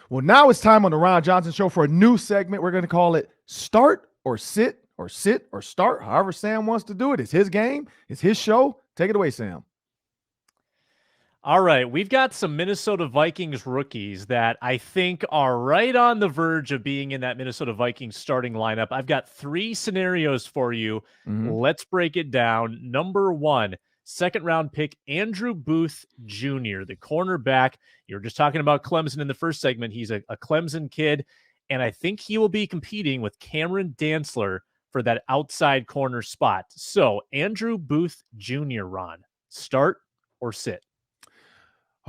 Well, now it's time on the Ron Johnson Show for a new segment. We're going to call it Start or Sit or Sit or Start, however Sam wants to do it. It's his game. It's his show. Take it away, Sam. All right, we've got some Minnesota Vikings rookies that I think are right on the verge of being in that Minnesota Vikings starting lineup. I've got 3 scenarios for you. Let's break it down. Number 1, second-round pick Andrew Booth Jr., the cornerback. You were just talking about Clemson in the first segment. He's a Clemson kid, and I think he will be competing with Cameron Dantzler for that outside corner spot. So, Andrew Booth Jr., Ron, start or sit?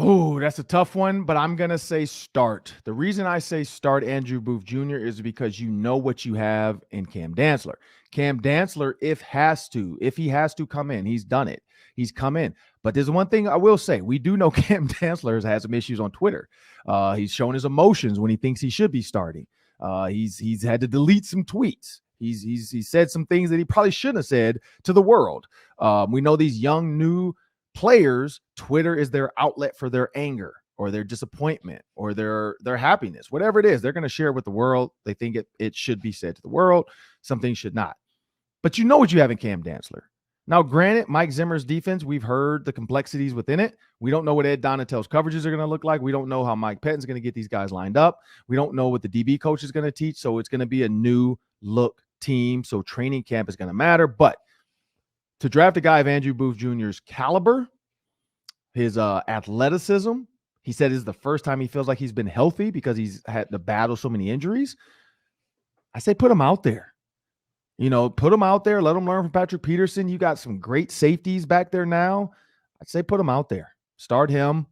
Oh, that's a tough one, but I'm going to say start. The reason I say start Andrew Booth Jr. is because you know what you have in Cam Dantzler. Cam Dantzler, if he has to come in, he's done it. He's come in. But there's one thing I will say. We do know Cam Dantzler has had some issues on Twitter. He's shown his emotions when he thinks he should be starting. He's had to delete some tweets. He said some things that he probably shouldn't have said to the world. We know these young, new players, Twitter is their outlet for their anger or their disappointment or their happiness, whatever it is. They're going to share it with the world. They think it should be said to the world. Some things should not. But you know what you have in Cam Dantzler. Now, granted, Mike Zimmer's defense, we've heard the complexities within it. We don't know what Ed Donatell's coverages are going to look like. We don't know how Mike Pettine's going to get these guys lined up. We don't know what the DB coach is going to teach. So it's going to be a new look team. So training camp is going to matter. But to draft a guy of Andrew Booth Jr.'s caliber, his athleticism, he said is the first time he feels like he's been healthy because he's had to battle so many injuries. I say put him out there. Put him out there. Let him learn from Patrick Peterson. You got some great safeties back there now. I'd say put him out there. Start him.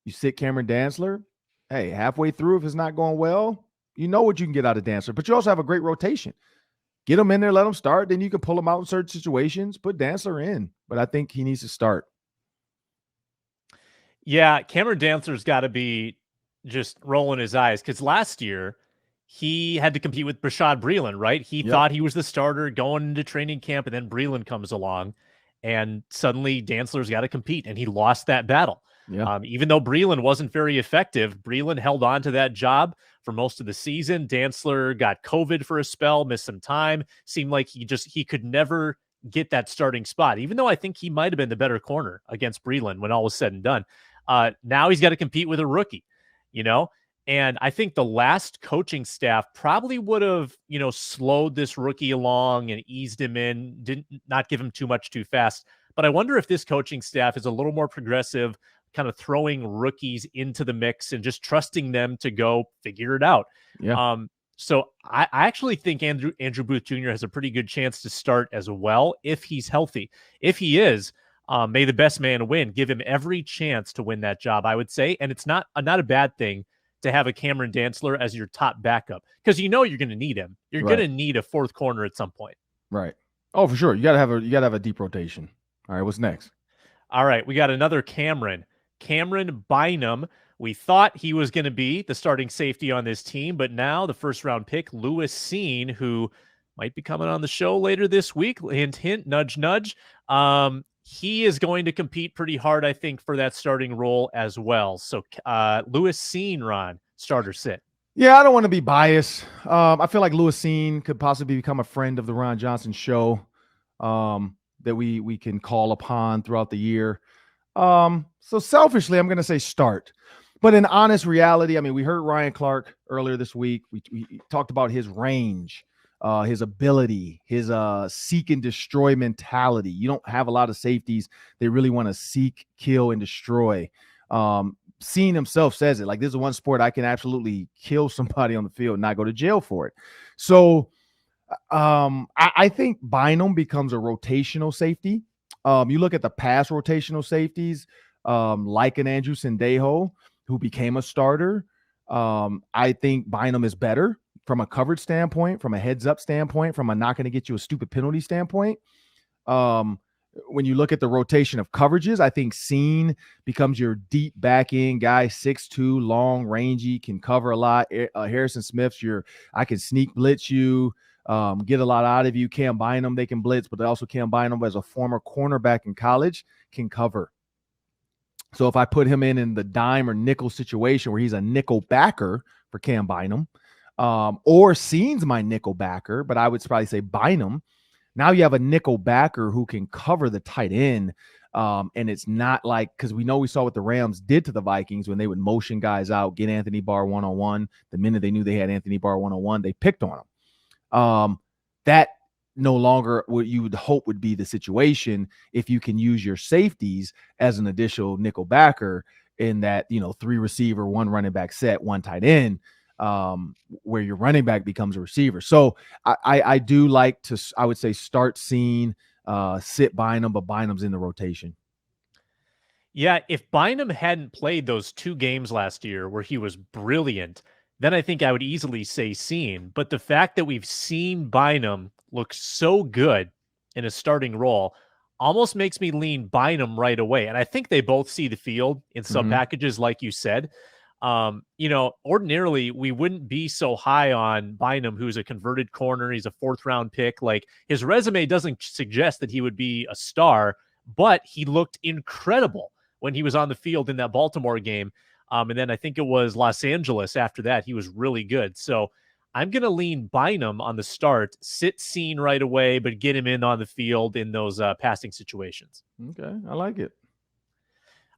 You sit Cameron Dantzler. Hey, halfway through, if it's not going well, you know what you can get out of Dantzler. But you also have a great rotation. Get him in there, let him start. Then you can pull him out in certain situations. Put Dantzler in. But I think he needs to start. Yeah, Cameron Dantzler's got to be just rolling his eyes because last year he had to compete with Bashaud Breeland, right? He thought he was the starter going into training camp, and then Breeland comes along, and suddenly Dantzler's got to compete, and he lost that battle. Yeah. Even though Breeland wasn't very effective, Breeland held on to that job for most of the season. Dantzler got COVID for a spell, missed some time. Seemed like he could never get that starting spot, even though I think he might have been the better corner against Breeland when all was said and done. Now he's got to compete with a rookie, and I think the last coaching staff probably would have, slowed this rookie along and eased him in, not give him too much too fast. But I wonder if this coaching staff is a little more progressive, kind of throwing rookies into the mix and just trusting them to go figure it out. Yeah. So I actually think Andrew Booth Jr. has a pretty good chance to start as well if he's healthy. If he is, may the best man win. Give him every chance to win that job, I would say. And it's not a bad thing to have a Cameron Dantzler as your top backup because you're going to need him. You're going to need a fourth corner at some point. Right. Oh, for sure. You got to have a deep rotation. All right. What's next? All right. We got another Cameron Bynum. We thought he was going to be the starting safety on this team, but now the first round pick, Lewis Cine, who might be coming on the show later this week. Hint, hint, nudge, nudge. He is going to compete pretty hard, I think, for that starting role as well. So Lewis Cine, Ron, start or sit? Yeah, I don't want to be biased. I feel like Lewis Cine could possibly become a friend of the Ron Johnson Show that we can call upon throughout the year. So selfishly, I'm going to say start. But in honest reality, I mean, we heard Ryan Clark earlier this week. We talked about his range, his ability, his seek and destroy mentality. You don't have a lot of safeties. They really want to seek, kill, and destroy. Cine himself says it. Like, this is one sport I can absolutely kill somebody on the field and not go to jail for it. So I think Bynum becomes a rotational safety. You look at the pass rotational safeties, like an Andrew Sendejo, who became a starter. I think Bynum is better from a coverage standpoint, from a heads up standpoint, from a not going to get you a stupid penalty standpoint. When you look at the rotation of coverages, I think Cine becomes your deep back end guy, 6'2", long, rangy, can cover a lot. Harrison Smith's I can sneak blitz you, get a lot out of you. Cam Bynum, they can blitz, but they also Cam Bynum, as a former cornerback in college, can cover. So if I put him in the dime or nickel situation where he's a nickel backer for Cam Bynum. Or Cine's my nickel backer, but I would probably say Bynum. Now you have a nickel backer who can cover the tight end. And it's not like, because we know we saw what the Rams did to the Vikings when they would motion guys out, get Anthony Barr one-on-one. The minute they knew they had Anthony Barr one-on-one, they picked on him. That no longer what you would hope would be the situation if you can use your safeties as an additional nickel backer in that, 3 receiver, 1 running back set, 1 tight end, where your running back becomes a receiver. So I do like to, I would say, start Cine, sit Bynum, but Bynum's in the rotation. Yeah, if Bynum hadn't played those 2 games last year where he was brilliant, then I think I would easily say Cine. But the fact that we've seen Bynum look so good in a starting role almost makes me lean Bynum right away. And I think they both see the field in some packages, like you said. Ordinarily we wouldn't be so high on Bynum, who's a converted corner. He's a 4th round pick. Like, his resume doesn't suggest that he would be a star, but he looked incredible when he was on the field in that Baltimore game. And then I think it was Los Angeles after that. He was really good. So I'm going to lean Bynum on the start, sit Cine right away, but get him in on the field in those passing situations. Okay, I like it.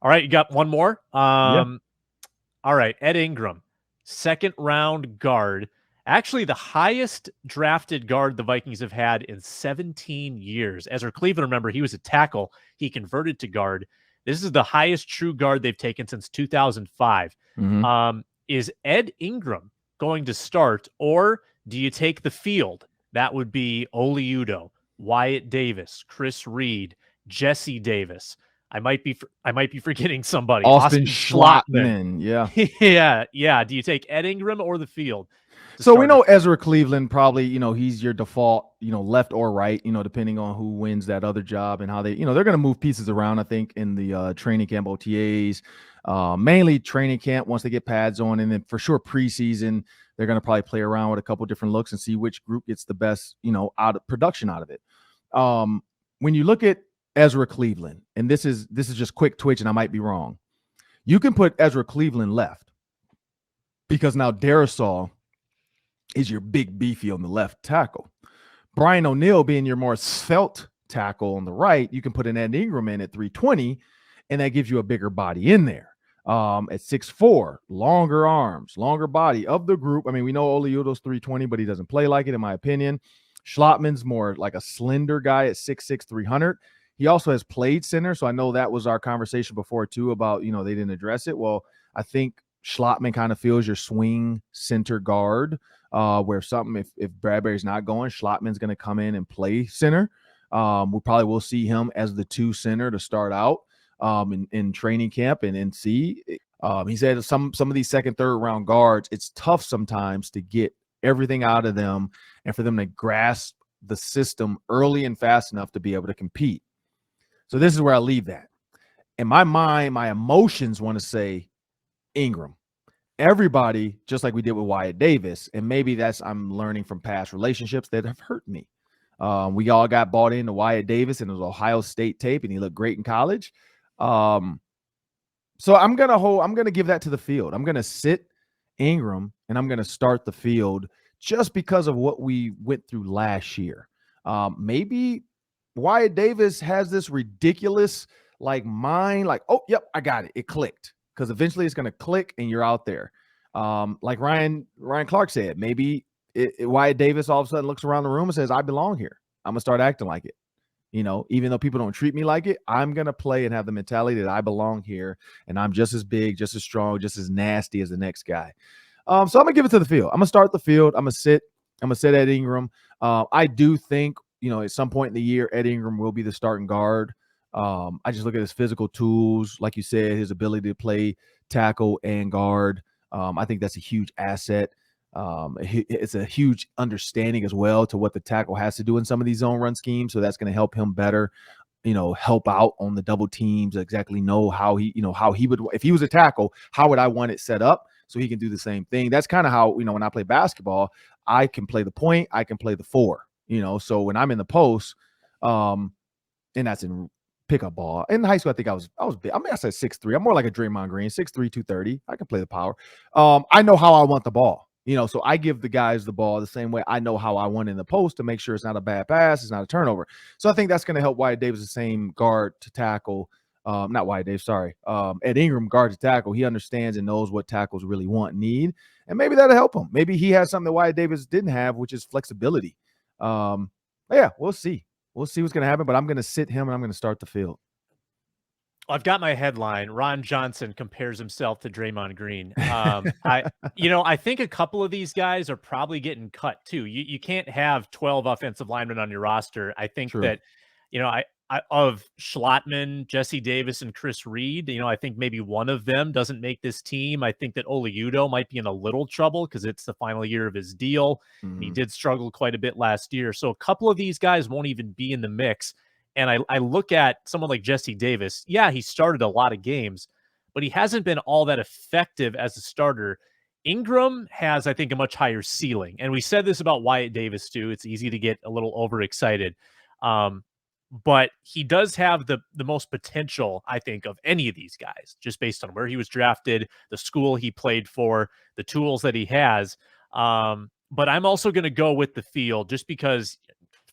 All right, you got one more? Yeah. All right, Ed Ingram, 2nd round guard. Actually, the highest drafted guard the Vikings have had in 17 years. Ezra Cleveland, remember, he was a tackle. He converted to guard. This is the highest true guard they've taken since 2005. Is Ed Ingram going to start, or do you take the field? That would be Oli Udoh, Wyatt Davis, Chris Reed, Jesse Davis. I might be forgetting somebody. Austin Schlottman. Yeah. Yeah. Do you take Ed Ingram or the field? So we know Ezra Cleveland probably, he's your default, left or right, depending on who wins that other job and how they, they're going to move pieces around, I think, in the training camp OTAs, mainly training camp once they get pads on. And then for sure preseason, they're going to probably play around with a couple different looks and see which group gets the best, production out of it. When you look at Ezra Cleveland, and this is just quick twitch, and I might be wrong. You can put Ezra Cleveland left because now Darrisaw is your big beefy on the left tackle. Brian O'Neill being your more svelte tackle on the right, you can put an Ed Ingram in at 320, and that gives you a bigger body in there. At 6'4", longer arms, longer body of the group. I mean, we know Oli Udoh's 320, but he doesn't play like it, in my opinion. Schlottman's more like a slender guy at 6'6", 300. He also has played center, so I know that was our conversation before too about, they didn't address it. Well, I think Schlottman kind of feels your swing center guard, where if Bradbury's not going, Schlottman's going to come in and play center. We probably will see him as the 2 center to start out in training camp and see. He said some of these 2nd, 3rd round guards, it's tough sometimes to get everything out of them and for them to grasp the system early and fast enough to be able to compete. So this is where I leave that. In my mind, my emotions want to say Ingram. Everybody, just like we did with Wyatt Davis, and maybe that's I'm learning from past relationships that have hurt me. We all got bought into Wyatt Davis, and it was Ohio State tape, and he looked great in college. So I'm gonna give that to the field. I'm gonna sit Ingram, and I'm gonna start the field just because of what we went through last year. Maybe Wyatt Davis has this ridiculous mind, oh, yep, I got it. It clicked. Because eventually it's going to click and you're out there. Like Ryan Clark said, maybe Wyatt Davis all of a sudden looks around the room and says, I belong here. I'm going to start acting like it. Even though people don't treat me like it, I'm going to play and have the mentality that I belong here and I'm just as big, just as strong, just as nasty as the next guy. So I'm going to give it to the field. I'm going to start the field. I'm going to sit Ed Ingram. I do think, at some point in the year, Ed Ingram will be the starting guard. I just look at his physical tools, like you said, his ability to play tackle and guard. I think that's a huge asset. It's a huge understanding as well to what the tackle has to do in some of these zone run schemes. So that's going to help him better, help out on the double teams, exactly know how he would, if he was a tackle, how would I want it set up so he can do the same thing. That's kind of how, when I play basketball, I can play the point, I can play the 4, so when I'm in the post, and that's in pick up ball. In high school, I think I was big. I mean, I said 6'3". I'm more like a Draymond Green, 6'3", 230. I can play the power. I know how I want the ball. So I give the guys the ball the same way I know how I want in the post to make sure it's not a bad pass, it's not a turnover. So I think that's going to help Wyatt Davis the same guard to tackle. Not Wyatt Davis, sorry. Ed Ingram, guard to tackle. He understands and knows what tackles really want and need. And maybe that'll help him. Maybe he has something that Wyatt Davis didn't have, which is flexibility. Yeah, we'll see. We'll see what's going to happen, but I'm going to sit him and I'm going to start the field. I've got my headline. Ron Johnson compares himself to Draymond Green. I think a couple of these guys are probably getting cut too. You can't have 12 offensive linemen on your roster. I think True. that, I of Schlotman, Jesse Davis, and Chris Reed, I think maybe one of them doesn't make this team. I think that Oliudo might be in a little trouble because it's the final year of his deal, and he did struggle quite a bit last year. So a couple of these guys won't even be in the mix. And I look at someone like Jesse Davis. Yeah, he started a lot of games, but he hasn't been all that effective as a starter. Ingram has, I think, a much higher ceiling. And we said this about Wyatt Davis, too. It's easy to get a little overexcited. But he does have the most potential, I think, of any of these guys, just based on where he was drafted, the school he played for, the tools that he has. But I'm also going to go with the field just because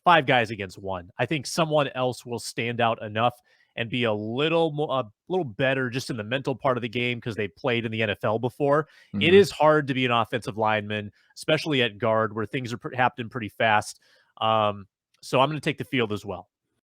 5 guys against 1. I think someone else will stand out enough and be a little better just in the mental part of the game because they played in the NFL before. It is hard to be an offensive lineman, especially at guard where things are happening pretty fast. So I'm going to take the field as well.